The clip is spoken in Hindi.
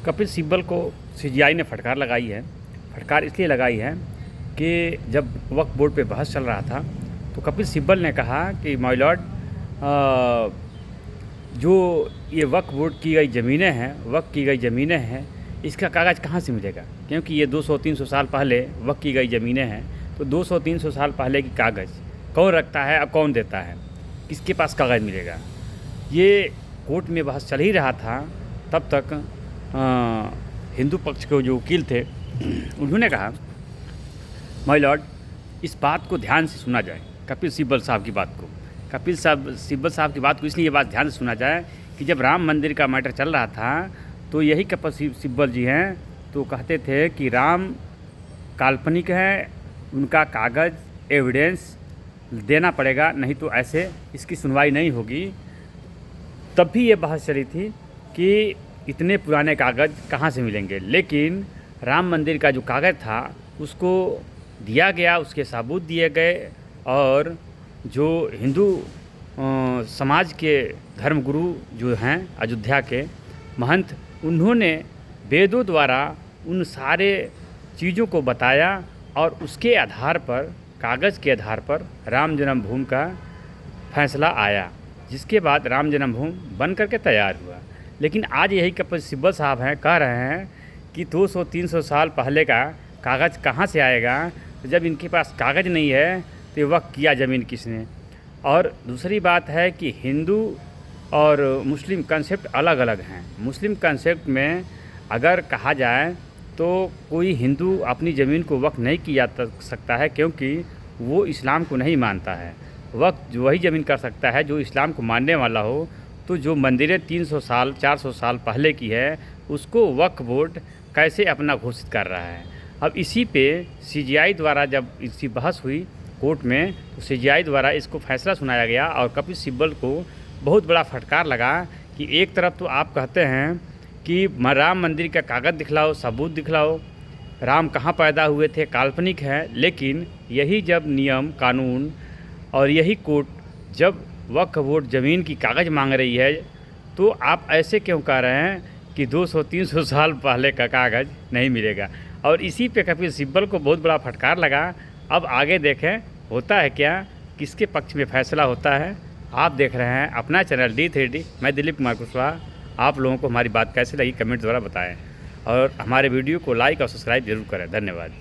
कपिल सिब्बल को सीजीआई ने फटकार लगाई है। फटकार इसलिए लगाई है कि जब वक्फ बोर्ड पे बहस चल रहा था तो कपिल सिब्बल ने कहा कि माय लॉर्ड, जो ये वक्फ बोर्ड की गई ज़मीनें हैं, वक्फ की गई ज़मीनें हैं, इसका कागज़ कहाँ से मिलेगा? क्योंकि ये 200-300 साल पहले वक्फ की गई ज़मीनें हैं, तो 200-300 साल पहले की कागज़ कौन रखता है और कौन देता है, किसके पास कागज़ मिलेगा? ये कोर्ट में बहस चल ही रहा था। तब तक हिंदू पक्ष के जो वकील थे उन्होंने कहा, माय लॉर्ड, इस बात को ध्यान से सुना जाए, कपिल सिब्बल साहब की बात को। सिब्बल साहब की बात को इसलिए ये बात ध्यान से सुना जाए कि जब राम मंदिर का मैटर चल रहा था तो यही कपिल सिब्बल जी हैं तो कहते थे कि राम काल्पनिक है, उनका कागज़ एविडेंस देना पड़ेगा, नहीं तो ऐसे इसकी सुनवाई नहीं होगी। तब भी ये बहस चली थी कि इतने पुराने कागज़ कहाँ से मिलेंगे, लेकिन राम मंदिर का जो कागज़ था उसको दिया गया, उसके सबूत दिए गए और जो हिंदू समाज के धर्मगुरु जो हैं अयोध्या के महंत, उन्होंने वेदों द्वारा उन सारे चीज़ों को बताया और उसके आधार पर, कागज़ के आधार पर राम जन्मभूमि का फैसला आया, जिसके बाद राम जन्मभूमि बन करके तैयार हुआ। लेकिन आज यही कपिल सिब्बल साहब हैं, कह रहे हैं कि 200-300 साल पहले का कागज़ कहाँ से आएगा? तो जब इनके पास कागज़ नहीं है तो ये वक्त किया ज़मीन किसने? और दूसरी बात है कि हिंदू और मुस्लिम कंसेप्ट अलग अलग हैं। मुस्लिम कंसेप्ट में अगर कहा जाए तो कोई हिंदू अपनी ज़मीन को वक्फ नहीं किया सकता है, क्योंकि वो इस्लाम को नहीं मानता है। वक्त वही ज़मीन कर सकता है जो इस्लाम को मानने वाला हो। तो जो मंदिरें 300 साल 400 साल पहले की है, उसको वक्फ बोर्ड कैसे अपना घोषित कर रहा है? अब इसी पे सीजीआई द्वारा जब इसकी बहस हुई कोर्ट में, तो सीजीआई द्वारा इसको फैसला सुनाया गया और कपिल सिब्बल को बहुत बड़ा फटकार लगा कि एक तरफ तो आप कहते हैं कि राम मंदिर का कागज़ दिखलाओ, सबूत दिखलाओ, राम कहाँ पैदा हुए थे, काल्पनिक है, लेकिन यही जब नियम कानून और यही कोर्ट जब वक्फ बोर्ड ज़मीन की कागज़ मांग रही है, तो आप ऐसे क्यों कह रहे हैं कि 200-300 साल पहले का कागज़ नहीं मिलेगा? और इसी पे कपिल सिब्बल को बहुत बड़ा फटकार लगा। अब आगे देखें होता है क्या, किसके पक्ष में फैसला होता है। आप देख रहे हैं अपना चैनल D3D। मैं दिलीप कुमार कुशवाहा। आप लोगों को हमारी बात कैसे लगी कमेंट द्वारा बताएं और हमारे वीडियो को लाइक और सब्सक्राइब जरूर करें। धन्यवाद।